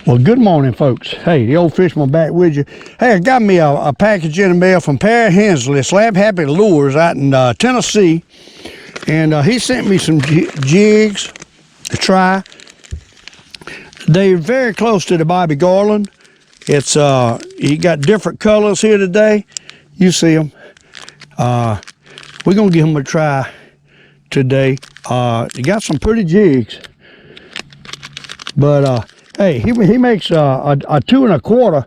Well, good morning, folks. Hey, the Old Fisherman back with you. Hey, I got me a package in the mail from Perry Hensley, Slab Happy Lures out in Tennessee. And he sent me some jigs to try. They're very close to the Bobby Garland. It's he got different colors here today. You see them. We're gonna give them a try today. He got some pretty jigs, but hey, he makes a 2 1/4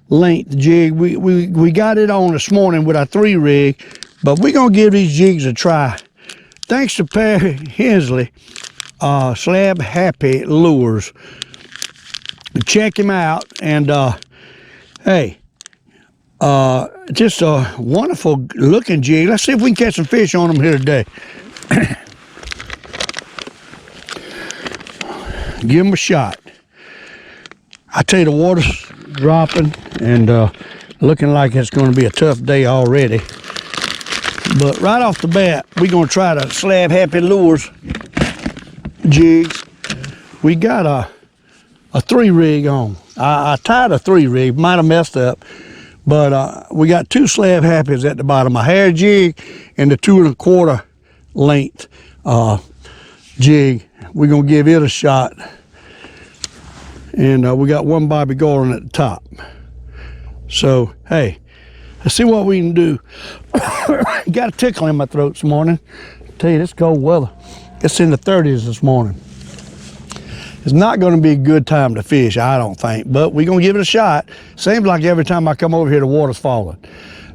length jig. We got it on this morning with our 3 rig, but we're gonna give these jigs a try. Thanks to Perry Hensley, Slab Happy Lures. Check him out, and hey, just a wonderful looking jig. Let's see if we can catch some fish on them here today. Give them a shot. I tell you, the water's dropping and looking like it's going to be a tough day already. But right off the bat, we're going to try the Slab Happy Lures jigs. We got a 3 rig on. I tied a 3 rig, might have messed up, but we got 2 Slab Happies at the bottom, a hair jig and the 2 1/4 length jig. We're going to give it a shot. And we got 1 Bobby Garland at the top. So, hey, let's see what we can do. Got a tickle in my throat this morning. I tell you, this cold weather. It's in the 30s this morning. It's not going to be a good time to fish, I don't think, but we're going to give it a shot. Seems like every time I come over here, the water's falling.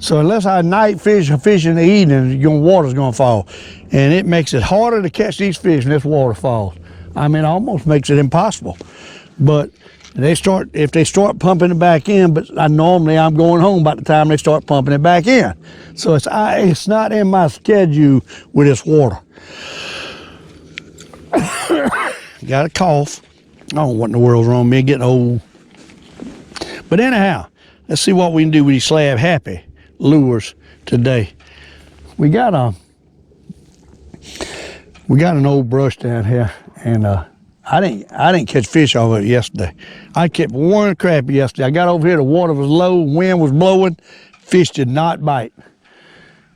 So unless I night fish or fish in the evening, the water's going to fall. And it makes it harder to catch these fish when this water falls. I mean, it almost makes it impossible. But if they start pumping it back in, but normally I'm going home by the time they start pumping it back in. So it's not in my schedule with this water. Got a cough. I don't know what in the world's wrong with me, getting old. But anyhow, let's see what we can do with these Slab Happy Lures today. We got an old brush down here, and I didn't catch fish off of it yesterday. I kept 1 crappie yesterday. I got over here, the water was low, wind was blowing, fish did not bite.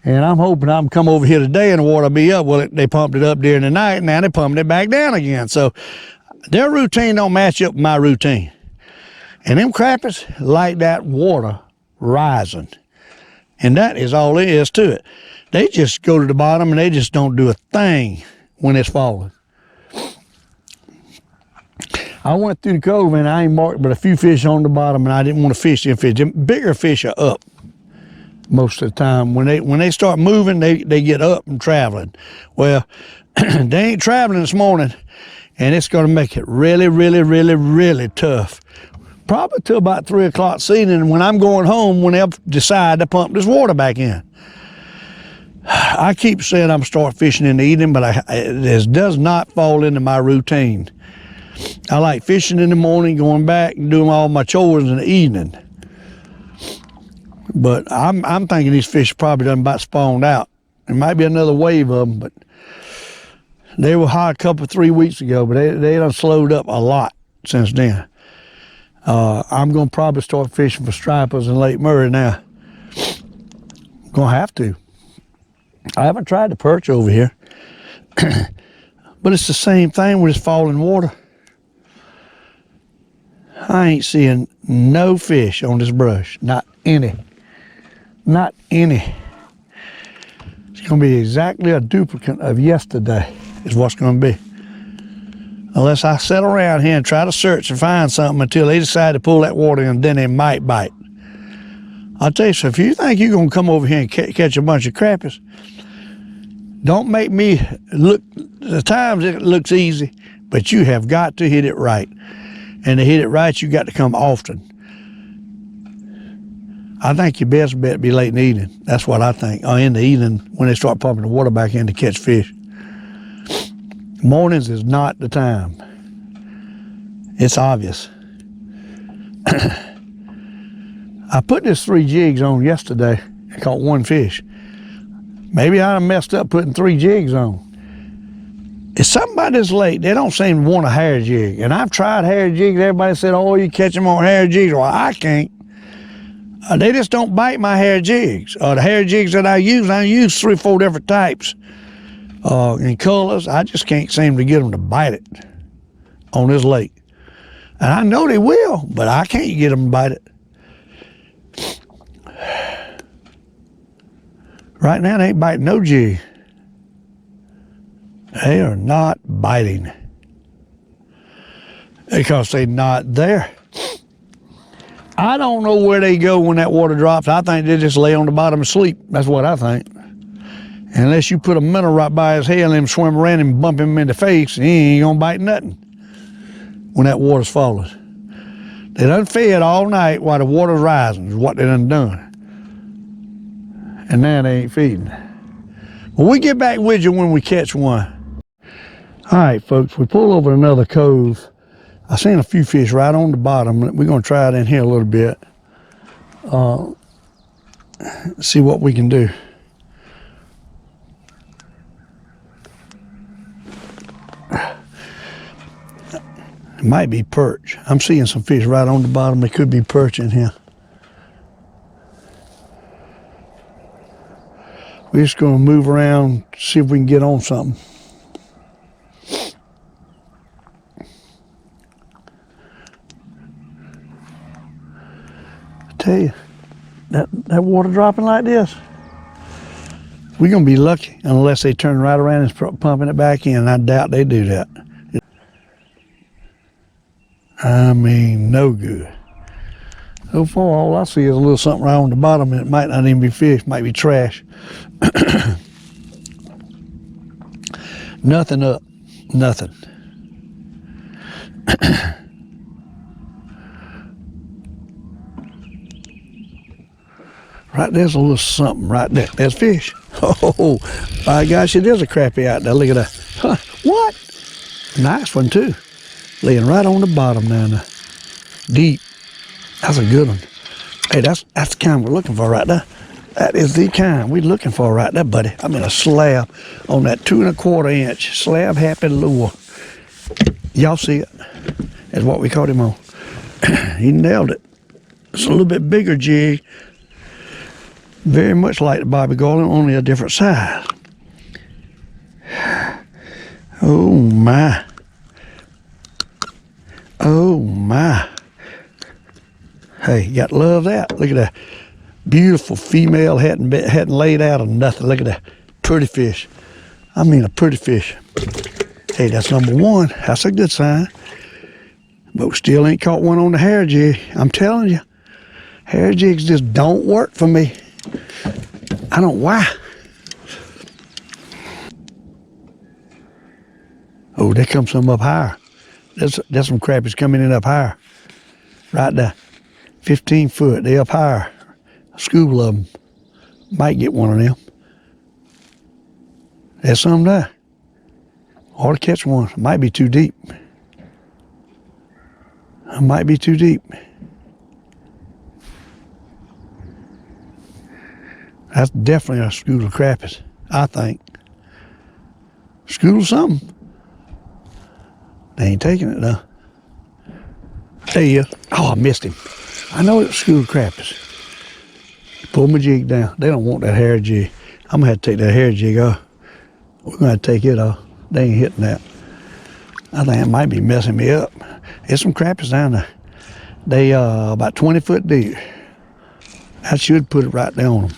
And I'm hoping I can come over here today and the water will be up. Well, they pumped it up during the night, and now they pumped it back down again. So their routine don't match up with my routine. And them crappies like that water rising. And that is all there is to it. They just go to the bottom and they just don't do a thing when it's falling. I went through the cove and I ain't marked but a few fish on the bottom, and I didn't want to fish them fish. Them bigger fish are up most of the time. When they start moving, they get up and traveling. Well, they ain't traveling this morning, and it's going to make it really, really, really, really tough. Probably till about 3 o'clock this evening when I'm going home, when they'll decide to pump this water back in. I keep saying I'm start fishing in the evening, but this does not fall into my routine. I like fishing in the morning, going back and doing all my chores in the evening. But I'm thinking these fish probably done about spawned out. There might be another wave of them, but they were high a couple 3 weeks ago, but they done slowed up a lot since then. I'm gonna probably start fishing for stripers in Lake Murray now. I'm gonna have to. I haven't tried to perch over here, but it's the same thing with this falling water. I ain't seeing no fish on this brush, not any. Not any. It's gonna be exactly a duplicate of yesterday is what's gonna be. Unless I sit around here and try to search and find something until they decide to pull that water in, then they might bite. I'll tell you, so if you think you're gonna come over here and catch a bunch of crappies, don't make me look, the times it looks easy, but you have got to hit it right. And to hit it right, you got to come often. I think your best bet be late in the evening. That's what I think. Or in the evening when they start pumping the water back in to catch fish. Mornings is not the time. It's obvious. I put this 3 jigs on yesterday and caught 1 fish. Maybe I messed up putting 3 jigs on. It's something about this lake, they don't seem to want a hair jig. And I've tried hair jigs. Everybody said, oh, you catch them on hair jigs. Well, I can't. They just don't bite my hair jigs. The hair jigs that I use 3 or 4 different types and colors. I just can't seem to get them to bite it on this lake. And I know they will, but I can't get them to bite it. Right now, they ain't biting no jig. They are not biting because they're not there. I don't know where they go when that water drops. I think they just lay on the bottom and sleep. That's what I think. Unless you put a minnow right by his head and let him swim around and bump him in the face, he ain't gonna bite nothing when that water's falling. They done fed all night while the water's rising is what they done done. And now they ain't feeding. Well, we get back with you when we catch one. All right, folks, we pull over another cove. I seen a few fish right on the bottom. We're gonna try it in here a little bit. See what we can do. It might be perch. I'm seeing some fish right on the bottom. They could be perch in here. We're just gonna move around, see if we can get on something. Tell you, that water dropping like this, we're gonna be lucky unless they turn right around and start pumping it back in. I doubt they do that. I mean, no good. So far, all I see is a little something right on the bottom, and it might not even be fish, it might be trash. Nothing up, nothing. Right there's a little something right there. There's fish. Oh, my gosh, it is a crappie out there. Look at that. Huh, what? Nice one too. Laying right on the bottom down there. Deep. That's a good one. Hey, that's the kind we're looking for right there. That is the kind we're looking for right there, buddy. I'm in a slab on that 2 1/4 inch Slab Happy Lure. Y'all see it? That's what we caught him on. He nailed it. It's a little bit bigger jig. Very much like the Bobby Garland, only a different size. Oh my. Oh my. Hey, you got to love that. Look at that. Beautiful female, hadn't laid out or nothing. Look at that. Pretty fish. I mean a pretty fish. Hey, that's number 1. That's a good sign. But we still ain't caught one on the hair jig. I'm telling you. Hair jigs just don't work for me. I don't know why. Oh, there comes some up higher. There's some crappies coming in up higher. Right there. 15 foot. They up higher. A school of them. Might get one of them. There's some there. Ought to catch one. Might be too deep. It might be too deep. That's definitely a school of crappies, I think. School of something. They ain't taking it though. There he is. Oh, I missed him. I know it's school of crappies. Pull my jig down. They don't want that hair jig. I'm gonna have to take that hair jig off. We're gonna have to take it off. They ain't hitting that. I think it might be messing me up. There's some crappies down there. They about 20 foot deep. I should put it right down on them.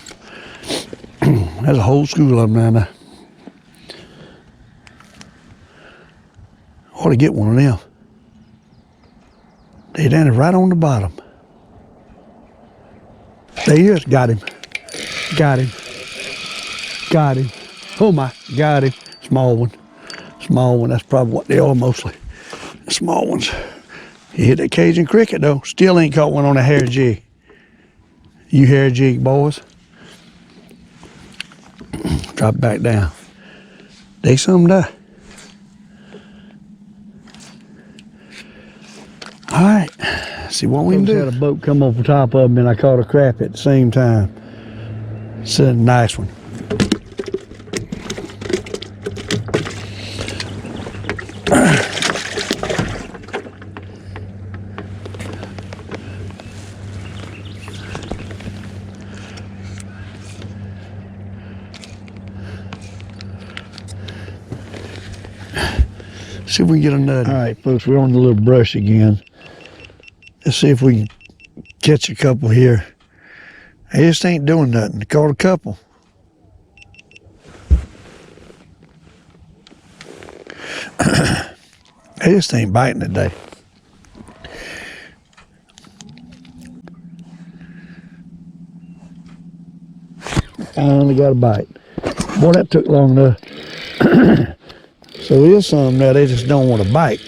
There's a whole school of them down there. Ought to get one of them. They down there right on the bottom. There he is. Got him. Got him. Got him. Oh my, got him. Small one. Small one. That's probably what they are mostly. The small ones. He hit that Cajun cricket though. Still ain't caught one on a hair jig. You hair jig boys. Drop back down. They some there. All right. See what we can do. Had a boat come over top of them and I caught a crappie at the same time. It's a nice one. See if we can get a nut. All right, folks, we're on the little brush again. Let's see if we can catch a couple here. They just ain't doing nothing. Caught a couple. They just ain't biting today. Finally got a bite. Boy, that took long enough. So there's some there, they just don't want to bite.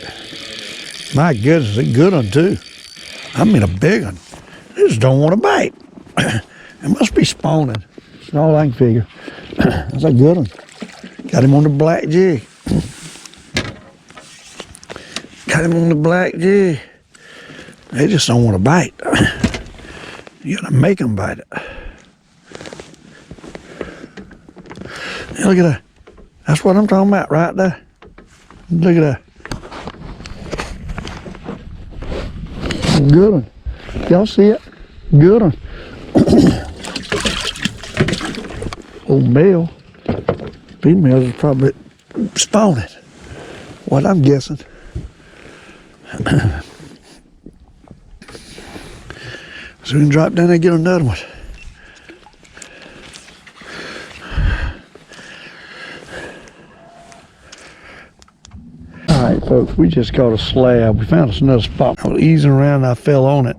My goodness, a good one too. I mean a big one. They just don't want to bite. It must be spawning. That's all I can figure. That's a good one. Got him on the black jig. Got him on the black jig. They just don't want to bite. You gotta make them bite it. Yeah, look at that. That's what I'm talking about right there. Look at that. Good one. Y'all see it? Good one. Old male. Females are probably spawning. What I'm guessing. So we can drop down there and get another one. All right, folks, we just caught a slab. We found us another spot. I was easing around and I fell on it.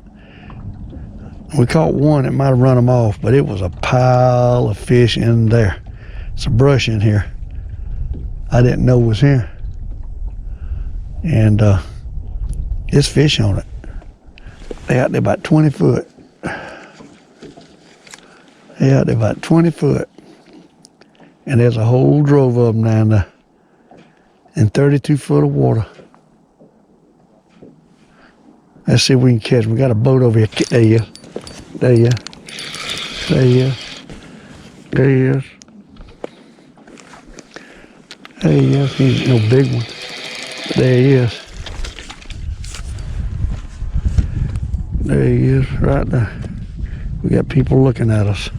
We caught one, it might have run them off, but it was a pile of fish in there. Some brush in here I didn't know was here. And there's fish on it. They out there about 20 foot. They out there about 20 foot. And there's a whole drove of them down there. In 32 foot of water. Let's see if we can catch them. We got a boat over here. There he is. There he is. There he is. There he is. There he is. He's no big one. There he is. There he is, right there. We got people looking at us.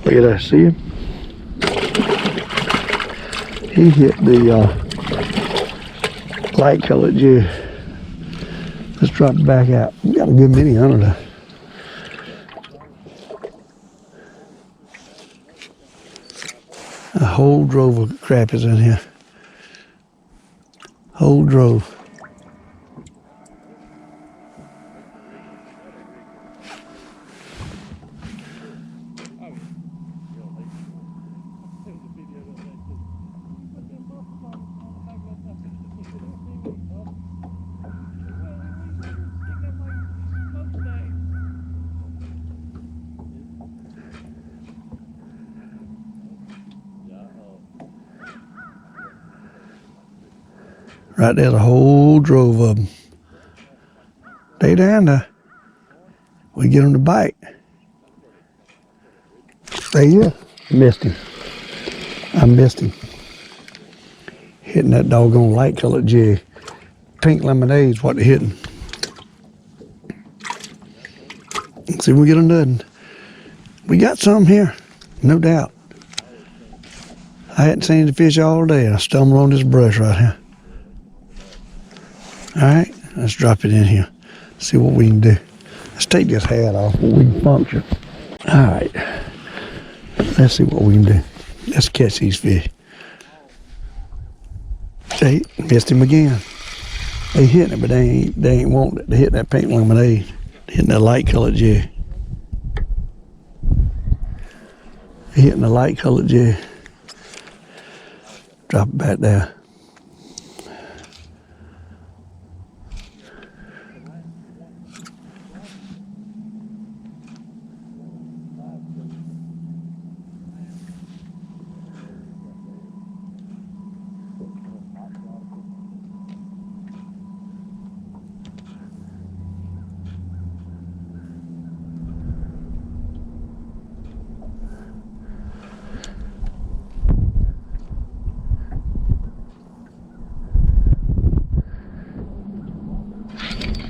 Look at that, see him? He hit the light colored jig. Let's drop it back out. We got a good many under there. A whole drove of crappies in here. Whole drove. Right there's a whole drove of them. They down there. We get them to bite. There he is. Missed him. I missed him. Hitting that doggone light colored jig. Pink lemonade's what they're hitting. Let's see if we get another. We got some here, no doubt. I hadn't seen the fish all day and I stumbled on this brush right here. All right, let's drop it in here. See what we can do. Let's take this hat off so we can function. All right, let's see what we can do. Let's catch these fish. They missed him again. They hitting it, but they ain't wanting it. They hit that pink lemonade. They hitting that light colored jig. They hitting the light colored jig. Drop it back there.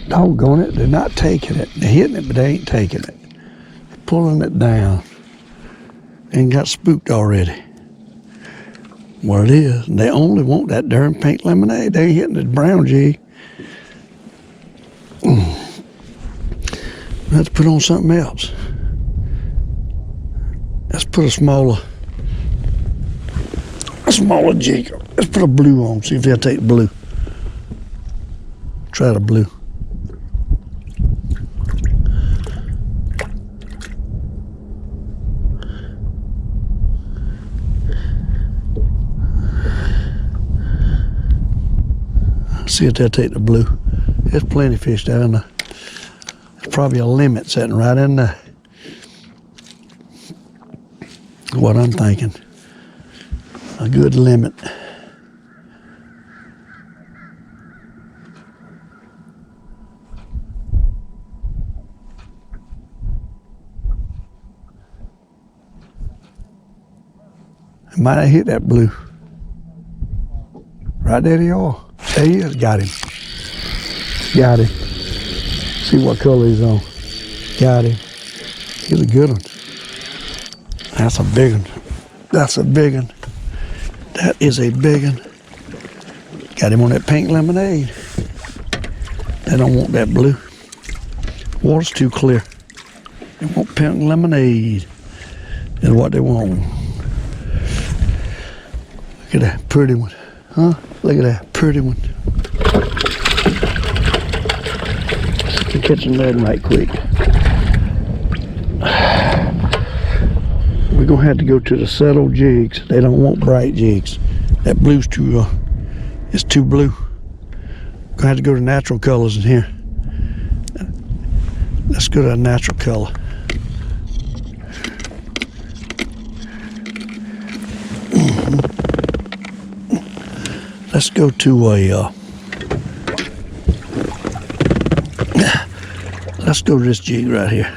Doggone it, they're not taking it. They're hitting it, but they ain't taking it. They're pulling it down. and got spooked already. What it is, they only want that darn pink lemonade. They ain't hitting the brown jig. Let's put on something else. Let's put a smaller jig. Let's put a blue on, see if they'll take the blue. Try the blue. See if they'll take the blue. There's plenty of fish down there. There's probably a limit sitting right in there. What I'm thinking. A good limit. I might have hit that blue. Right there they are. There he is. Got him. Got him. See what color he's on. Got him. He's a good one. That's a big one. That's a big one. That is a big one. Got him on that pink lemonade. They don't want that blue. Water's too clear. They want pink lemonade. Is what they want. Look at that pretty one. Huh? Look at that pretty one. Let's catch some lead right quick. We're gonna have to go to the settled jigs. They don't want bright jigs. That blue's too it's too blue. Gonna have to go to natural colors in here. Let's go to a natural color. Let's go to a let's go to this jig right here.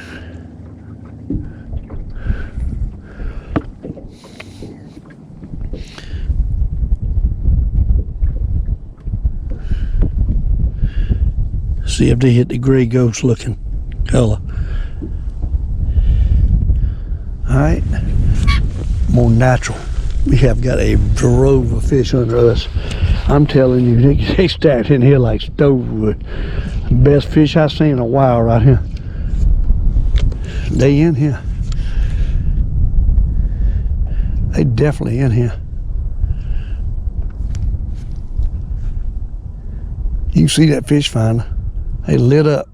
See if they hit the gray ghost looking color. Alright. More natural. We have got a drove of fish under us. I'm telling you, they stacked in here like stovewood. Best fish I've seen in a while right here. They in here. They definitely in here. You can see that fish finder. They lit up.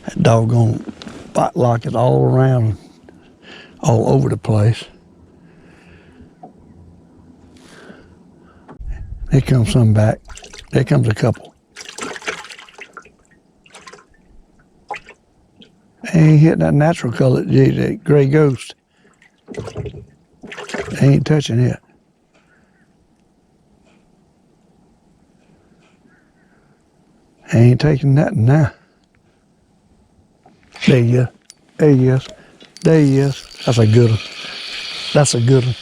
That doggone spot lock is all around, all over the place. Here comes some back. There comes a couple. They ain't hitting that natural color, that gray ghost. They ain't touching it. They ain't taking nothing now. There he is. There he is. There he is. That's a good one. That's a good one.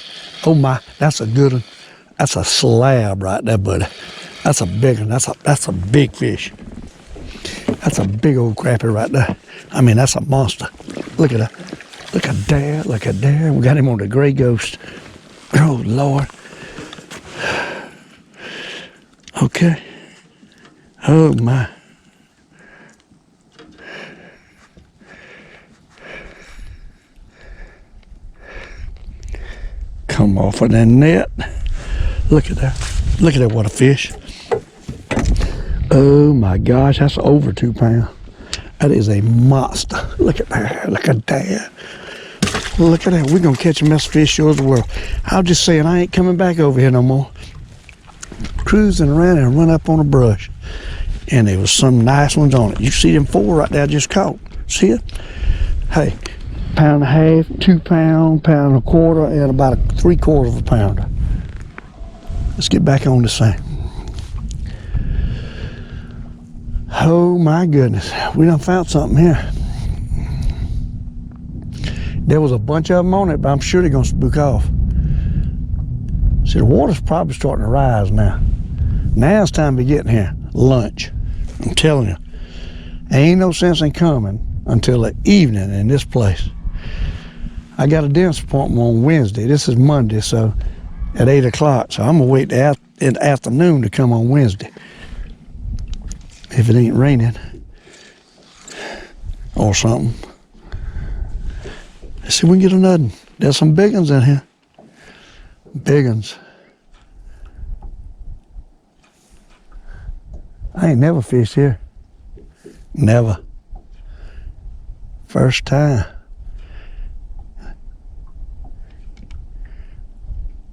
Oh my, that's a good one. That's a slab right there, buddy. That's a big one. That's a big fish. That's a big old crappie right there. I mean, that's a monster. Look at that. Look at that. Look at that. We got him on the gray ghost. Oh, Lord. Okay. Oh, my. Come off of that net. Look at that. Look at that, what a fish. Oh, my gosh, that's over 2 pounds. That is a monster. Look at that. Look at that. Look at that. We're going to catch the best fish show of the world. I'm just saying, I ain't coming back over here no more. Cruising around and run up on a brush. And there was some nice ones on it. You see them 4 right there I just caught. See it? Hey, 1.5 pounds, 2 pounds, 1.25 pounds, and about 3/4 pounder. Let's get back on this thing. Oh my goodness. We done found something here. There was a bunch of them on it, but I'm sure they're going to spook off. See, the water's probably starting to rise now. Now it's time to get in here. Lunch. I'm telling you, ain't no sense in coming until the evening in this place. I got a dentist appointment on Wednesday. This is Monday, so at 8 o'clock. So I'm gonna wait in the afternoon to come on Wednesday. If it ain't raining or something. Let's see if we can get another. There's some big ones in here. Big ones. I ain't never fished here. Never. First time.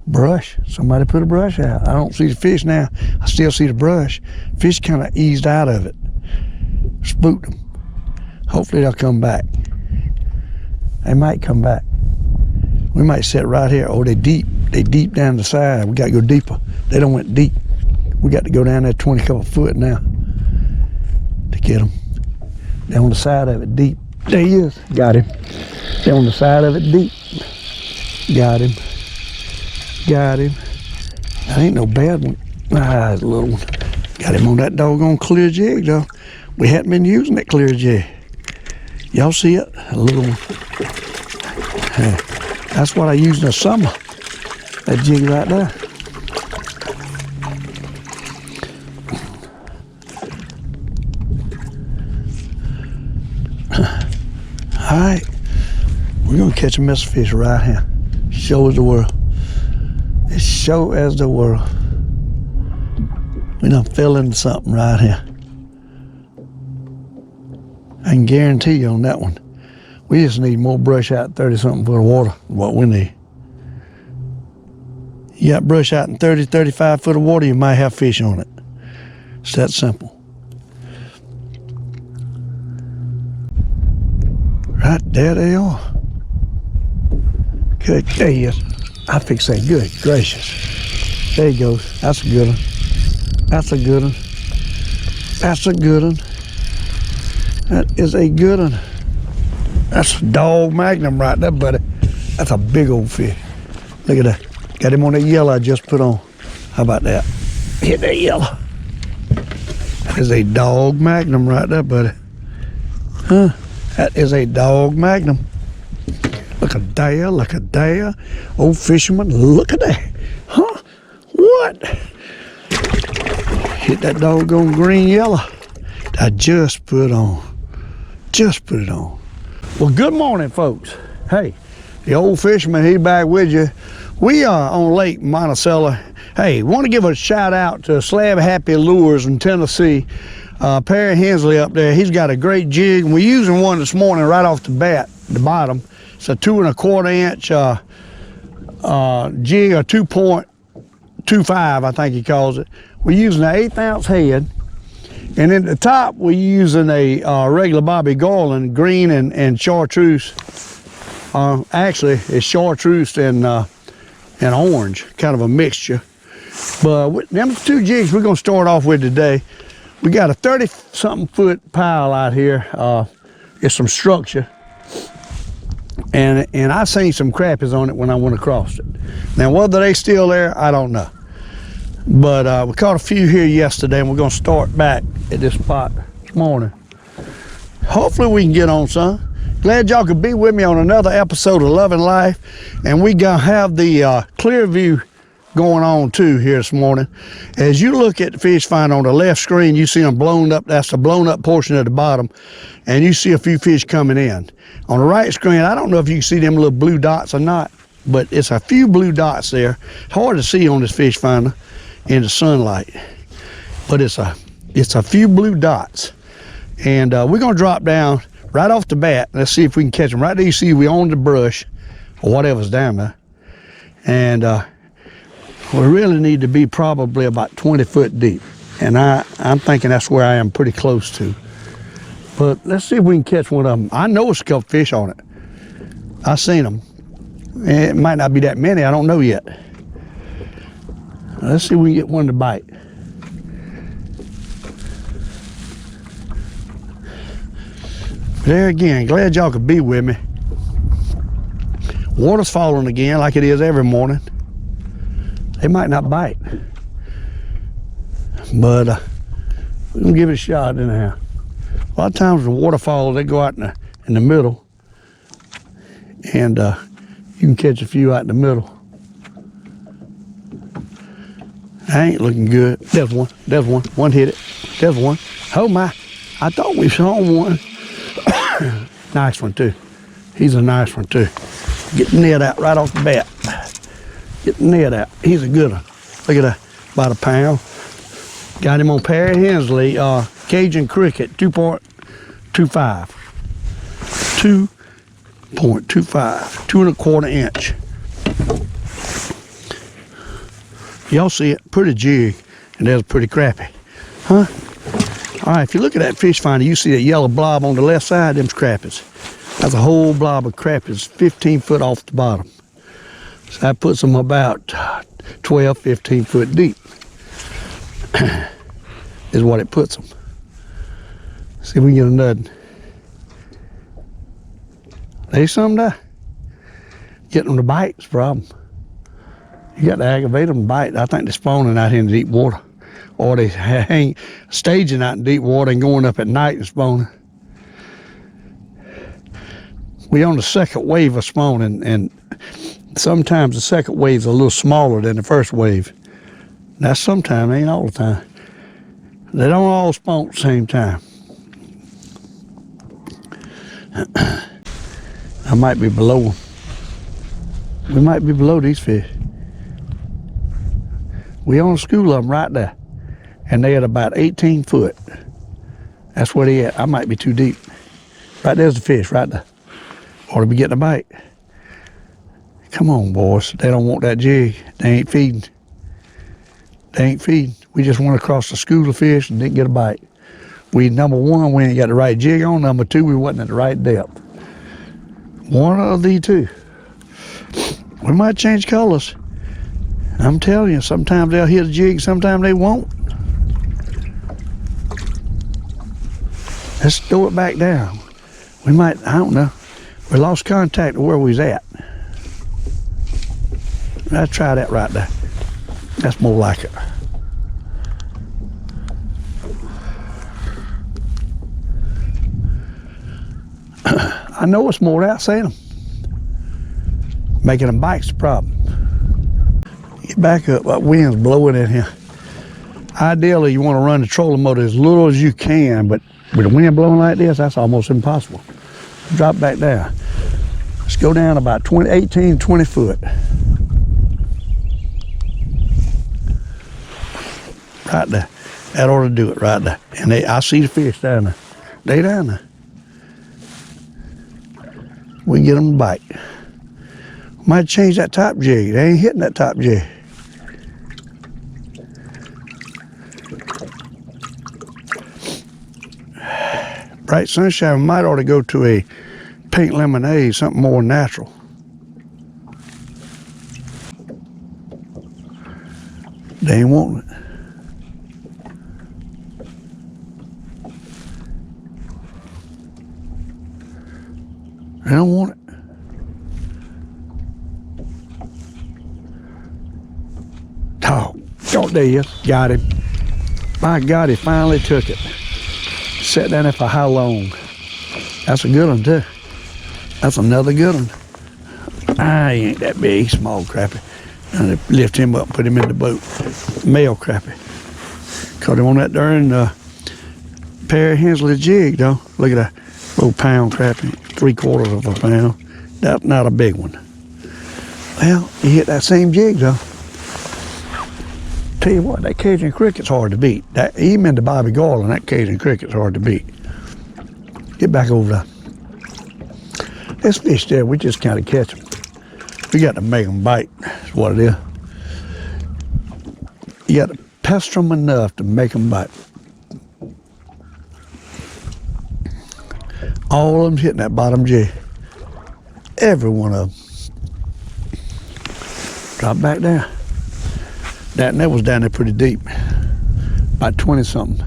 Brush. Somebody put a brush out. I don't see the fish now. I still see the brush. Fish kind of eased out of it. Spooked them. Hopefully they'll come back. They might come back. We might sit right here. Oh, they deep. They deep down the side. We got to go deeper. They don't went deep. We got to go down there 20 couple foot now to get them. They're on the side of it deep. There he is. Got him. They're on the side of it deep. Got him. Got him. That ain't no bad one. Ah, it's a little one. Got him on that doggone clear jig, though. We hadn't been using that clear jig. Y'all see it? A little one. Hey, that's what I use in the summer. That jig right there. All right. We're going to catch a mess of fish right here. Show as the world. As show as the world. We done fell into something right here. I can guarantee you on that one. We just need more brush out 30-something foot of water, what we need. You got brush out in 30, 35 foot of water, you might have fish on it. It's that simple. Right there they are. Good, there he is. I fix that, good gracious. There he goes, that's a good one. That's a good one. That's a good one. That is a good one. That's a dog magnum right there, buddy. That's a big old fish. Look at that. Got him on that yellow I just put on. How about that? Hit that yellow. That is a dog magnum right there, buddy. Huh? That is a dog magnum. Look at there, look at there. Old Fisherman, look at that. Huh? What? Hit that doggone green yellow. I just put on. Just put it on. Well, good morning, folks. Hey, the Old Fisherman, he's back with you. We are on Lake Monticello. Hey, want to give a shout out to Slab Happy Lures in Tennessee. Perry Hensley up there, he's got a great jig. We're using one this morning right off the bat, the bottom. It's a 2 1/4 inch jig, or 2.25, I think he calls it. We're using an 1/8 ounce head. And at the top, we're using a regular Bobby Garland, green and chartreuse. Actually, it's chartreuse and orange, kind of a mixture. But them 2 jigs we're gonna start off with today. We got a 30-something foot pile out here. It's some structure. And I seen some crappies on it when I went across it. Now, whether they still there, I don't know. But we caught a few here yesterday, and we're gonna start back at this spot this morning. Hopefully we can get on some. Glad y'all could be with me on another episode of Loving Life. And we gonna have the clear view going on too here this morning. As you look at the fish finder on the left screen, you see them blown up. That's the blown up portion at the bottom. And you see a few fish coming in. On the right screen, I don't know if you can see them little blue dots or not, but it's a few blue dots there. Hard to see on this fish finder in the sunlight, but it's a few blue dots. And we're gonna drop down right off the bat. Let's see if we can catch them. Right there you see we on the brush or whatever's down there. And we really need to be probably about 20 foot deep. And I'm thinking that's where I am pretty close to. But let's see if we can catch one of them. I know it's a couple fish on it. I seen them. It might not be that many, I don't know yet. Let's see if we can get one to bite. There again, glad y'all could be with me. Water's falling again like it is every morning. They might not bite. But We're gonna give it a shot anyhow. A lot of times the waterfalls, they go out in the middle, and you can catch a few out in the middle. I ain't looking good. There's one. There's one. One hit it. There's one. Oh my! I thought we saw one. Nice one too. He's a nice one too. Get the net out right off the bat. Get the net out. He's a good one. Look at that. About a pound. Got him on Perry Hensley, Cajun Cricket, 2.25. 2.25. 2¼ inch. Y'all see it? Pretty jig. And there's a pretty crappie. Huh? All right, if you look at that fish finder, you see that yellow blob on the left side, them's crappies. That's a whole blob of crappies, 15 foot off the bottom. So that puts them about 12, 15 foot deep. Is what it puts them. See if we can get another. There's some there. Getting them to bite is the problem. You got to aggravate them to bite. I think they're spawning out here in the deep water. Or they hang, staging out in deep water and going up at night and spawning. We on the second wave of spawning, and sometimes the second wave's a little smaller than the first wave. That's sometimes, ain't all the time. They don't all spawn at the same time. I might be below them. We might be below these fish. We on a school of them right there. And they at about 18 foot. That's where they at. I might be too deep. Right there's the fish, right there. Ought to be getting a bite. Come on, boys. They don't want that jig. They ain't feeding. They ain't feeding. We just went across the school of fish and didn't get a bite. Number one, we ain't got the right jig on. Number two, we wasn't at the right depth. One of the two. We might change colors. I'm telling you, sometimes they'll hit a jig, sometimes they won't. Let's throw it back down. We might, I don't know. We lost contact of where we was at. I'll try that right there. That's more like it. I know it's more out seeing them. Making them bite's the problem. Get back up, that wind's blowing in here. Ideally, you want to run the trolling motor as little as you can, but with the wind blowing like this, that's almost impossible. Drop back down. Let's go down about 18, 20 foot. Right there. That ought to do it right there. And I see the fish down there. They down there. We can get them to bite. Might change that top jig. They ain't hitting that top jig. Bright sunshine might ought to go to a pink lemonade, something more natural. They ain't wanting it. They don't want it. Oh, there he is. Got him. My God, he finally took it. Sat down there for how long? That's a good one too. That's another good one. He ain't that big, small crappie. And they lift him up, put him in the boat. Male crappie. Caught him on that darn Perry Hensley jig though. Look at that little pound crappie, 3/4 of a pound. That's not a big one. Well, he hit that same jig though. Tell you what, that Cajun Cricket's hard to beat. That, even the Bobby Garland, that Cajun Cricket's hard to beat. Get back over there. This fish there, we just kind of catch them. We got to make them bite, is what it is. You got to pester them enough to make them bite. All of them's hitting that bottom jig. Every one of them. Drop back down. That net was down there pretty deep, about 20 something.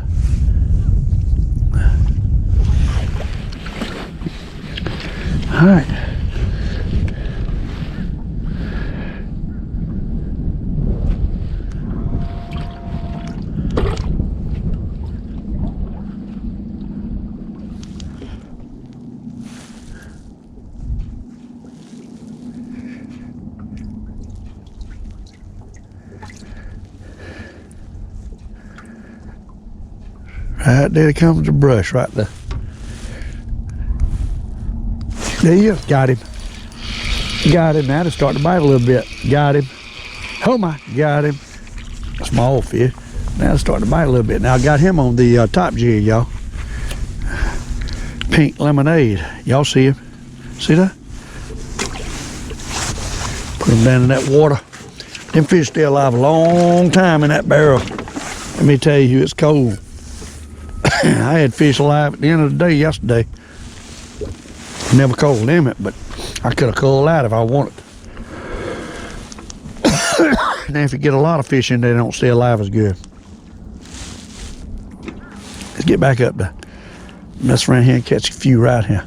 All right. Right there comes the brush right there. There you go. Got him. Got him. Now to start to bite a little bit. Got him. Oh my, got him. Small fish. Now to start to bite a little bit. Now I got him on the top jig, y'all. Pink lemonade. Y'all see him? See that? Put him down in that water. Them fish stay alive a long time in that barrel. Let me tell you, it's cold. I had fish alive at the end of the day yesterday. Never cold limit, but I could have cooled out if I wanted. Now if you get a lot of fish in there, they don't stay alive as good. Let's get back up there. Mess around here and catch a few right here.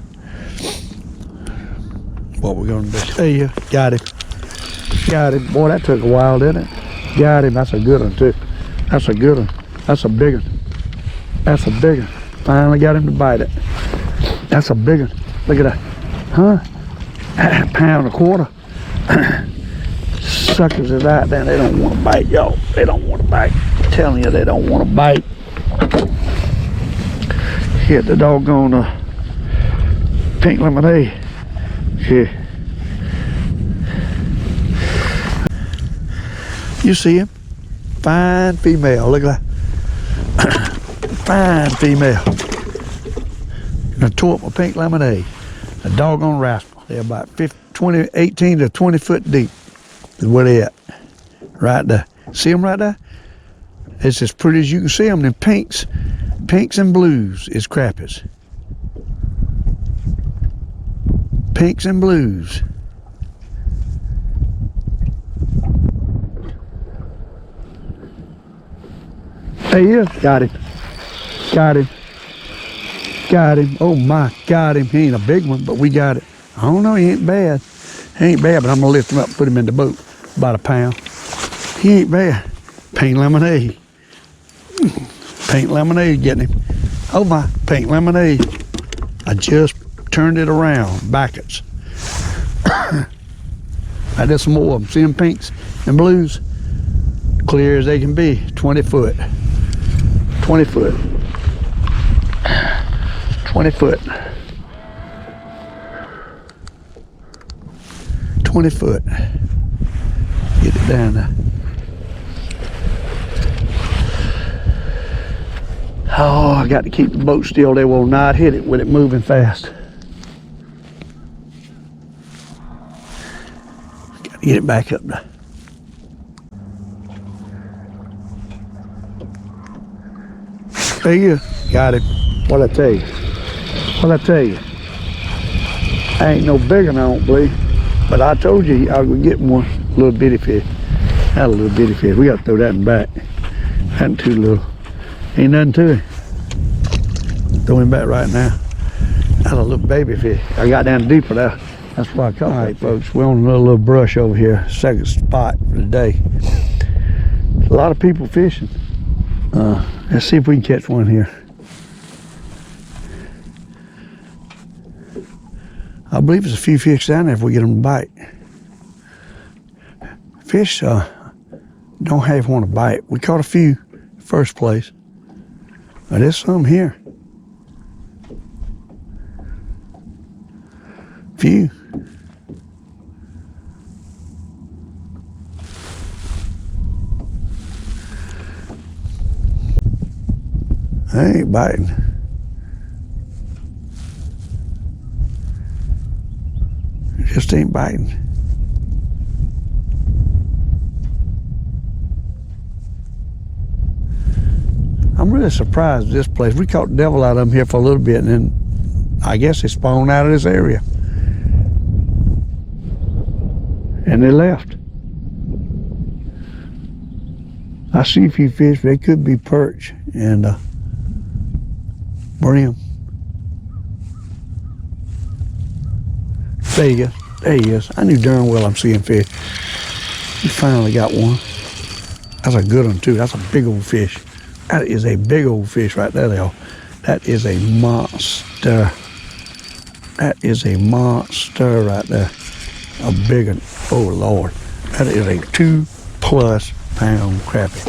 What we're gonna do. There you go. Got him. Got him. Boy, that took a while, didn't it? Got him. That's a good one too. That's a good one. That's a big one. That's a big one. Finally got him to bite it. That's a big one. Look at that. Huh? £1.25. Suckers are out there. They don't want to bite, y'all. They don't want to bite. I'm telling you, they don't want to bite. Hit the doggone pink lemonade. Yeah. You see him? Fine female. Look at that. Fine female. I tore up my pink lemonade. A doggone rascal. They're about 18 to 20 foot deep is where they at. Right there. See them right there? It's as pretty as you can see them. Them pinks and blues is crappies. Pinks and blues. There he is. Got him. Got him. Got him. Oh my, got him. He ain't a big one, but we got it. I don't know, he ain't bad. He ain't bad, but I'm gonna lift him up and put him in the boat. About a pound. He ain't bad. Pink lemonade. Pink lemonade getting him. Oh my, pink lemonade. I just turned it around, backwards. I did some more of them. See them pinks and blues? Clear as they can be. 20 foot. 20 foot. 20 foot. 20 foot. Get it down there. Oh, I got to keep the boat still. They will not hit it with it moving fast. Got to get it back up there. There you go. Got it. What'd I tell you? What'd I tell you? I ain't no bigger, I don't believe. But I told you I would get one little bitty fish. Had a little bitty fish. We got to throw that in back. That ain't too little. Ain't nothing to it. Throw him back right now. That's a little baby fish. I got down deeper there. That's why I caught it. All right, folks, we're on another little brush over here. Second spot for the day. A lot of people fishing. Let's see if we can catch one here. I believe there's a few fish down there if we get them to bite. Fish don't have one to bite. We caught a few first place. But there's some here. Few. They ain't biting. It just ain't biting. I'm really surprised at this place. We caught the devil out of them here for a little bit, and then I guess they spawned out of this area. And they left. I see a few fish, but they could be perch and brim. There you go. There he is. I knew darn well I'm seeing fish. We finally got one. That's a good one too. That's a big old fish. That is a big old fish right there, y'all. That is a monster. That is a monster right there. A big one. Oh Lord. That is a 2+ pound crappie.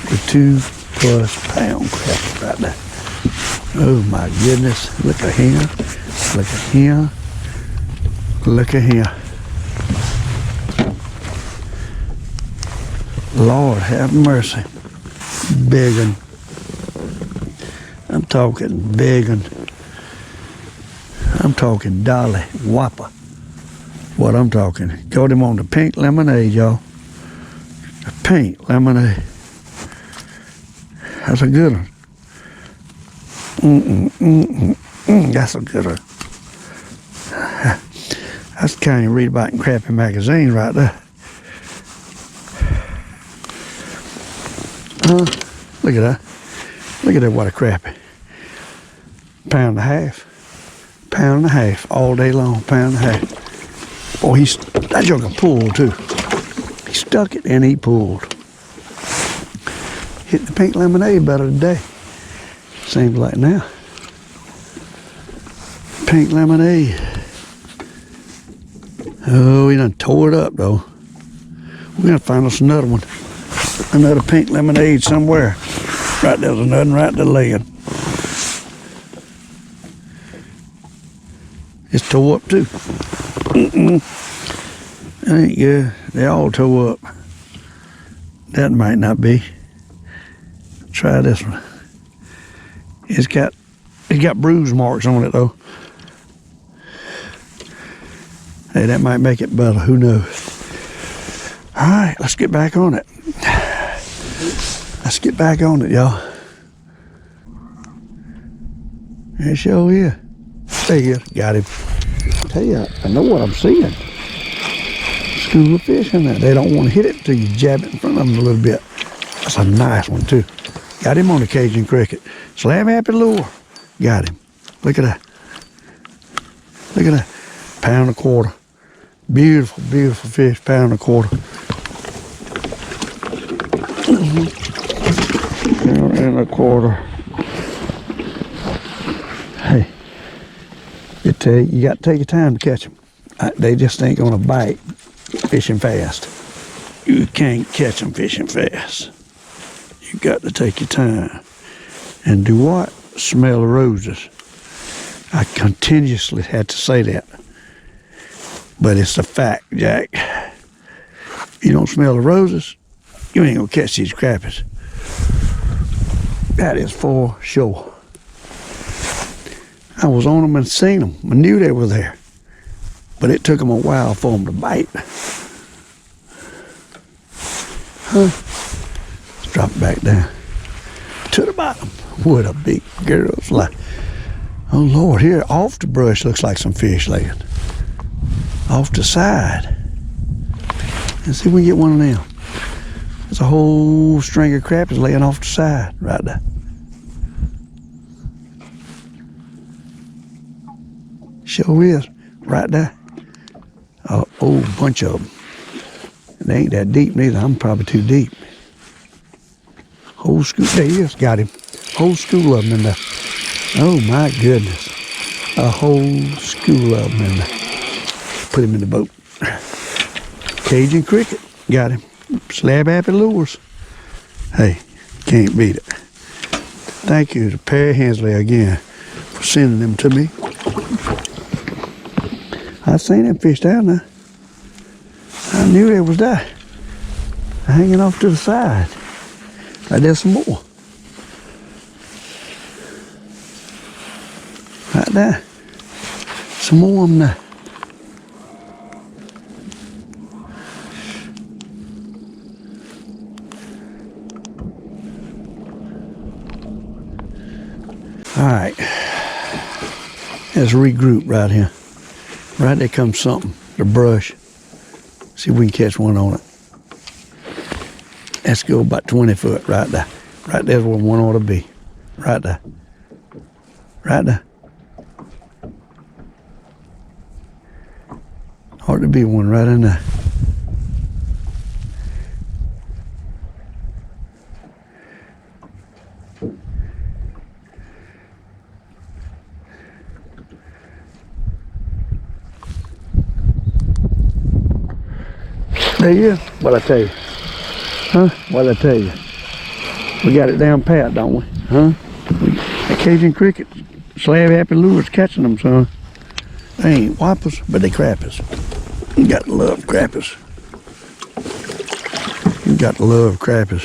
A plus pound crappie right there. Oh my goodness, look at him, look at him, look at him. Lord have mercy. Big one. I'm talking big one. I'm talking dolly whopper. What I'm talking. Got him on the pink lemonade, y'all. The pink lemonade. That's a good one. That's a good one. That's the kind you read about in Crappie magazine right there. Look at that. Look at that, what a crappie. Pound and a half. Pound and a half all day long, pound and a half. Oh, that joker pulled too. He stuck it and he pulled. Hit the pink lemonade better today. Seems like now. Pink lemonade. Oh, he done tore it up though. We're gonna find us another one. Another pink lemonade somewhere. Right there's another one right there laying. It's tore up too. That ain't good. They all tore up. That might not be. Try this one. It's got bruise marks on it though. Hey, that might make it better. Who knows? All right, let's get back on it. Let's get back on it, y'all. There sure is. There you go. Got him. Tell you, I know what I'm seeing. School of fish in there. They don't want to hit it till you jab it in front of them a little bit. That's a nice one too. Got him on the Cajun cricket. Slab Happy Lure. Got him. Look at that. Look at that. Pound and a quarter. Beautiful, beautiful fish. Pound and a quarter. Pound and a quarter. Hey, you got to take your time to catch them. They just ain't gonna bite fishing fast. You can't catch them fishing fast. You got to take your time. And do what? Smell the roses. I continuously had to say that. But it's a fact, Jack. If you don't smell the roses, you ain't gonna catch these crappies. That is for sure. I was on them and seen them. I knew they were there. But it took them a while for them to bite. Let's drop it back down to the bottom. What a big girl's like. Oh Lord, here off the brush looks like some fish laying. Off the side. Let's see if we can get one of them. There's a whole string of crappies laying off the side right there. Sure is. Right there. A whole bunch of them. And they ain't that deep neither. I'm probably too deep. Whole school. There he is. Got him. Whole school of them in there. Oh my goodness. A whole school of them in there. Put him in the boat. Cajun cricket. Got him. Slab Happy Lures. Hey, can't beat it. Thank you to Perry Hensley again for sending them to me. I seen them fish down there. I knew they was there. Hanging off to the side. There's some more. Right there. Some more of them there. All right. Let's regroup right here. Right there comes something. The brush. See if we can catch one on it. Let's go about 20 foot right there. Right there's where one ought to be. Right there. Right there. Ought to be one right in there. There you go. What'd I tell you? Huh? What'd I tell you? We got it down pat, don't we? Huh? That Cajun cricket, Slab Happy Lures catching them, son. They ain't whoppers, but they crappies. You got to love crappies. You got to love crappies.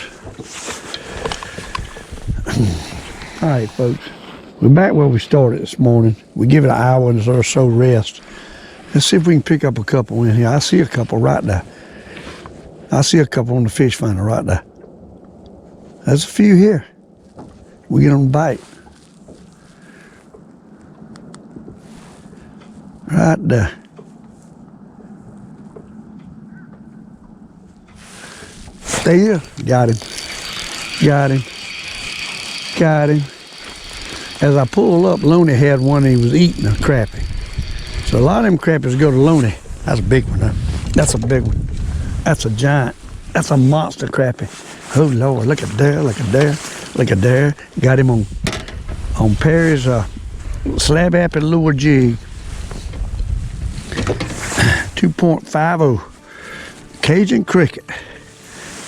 All right, folks. We're back where we started this morning. We give it an hour or so rest. Let's see if we can pick up a couple in here. I see a couple right there. I see a couple on the fish finder right there. There's a few here. We get them to bite. Right there. Stay here. Got him. Got him. Got him. As I pulled up, Loney had one and he was eating a crappie. So a lot of them crappies go to Loney. That's a big one, huh? That's a big one. That's a giant. That's a monster crappie. Oh Lord, look at there, look at there, look at there. Got him on Perry's Slab Happy Lure jig. 2.50 Cajun cricket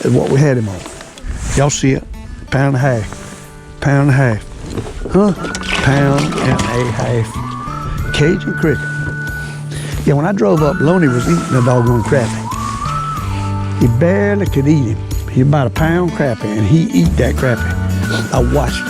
is what we had him on. Y'all see it? Pound and a half. Pound and a half. Huh? Pound and a half. Cajun cricket. Yeah, when I drove up, Loney was eating a doggone crappie. He barely could eat him. He about a pound crappie, and he eat that crappie. I watched him.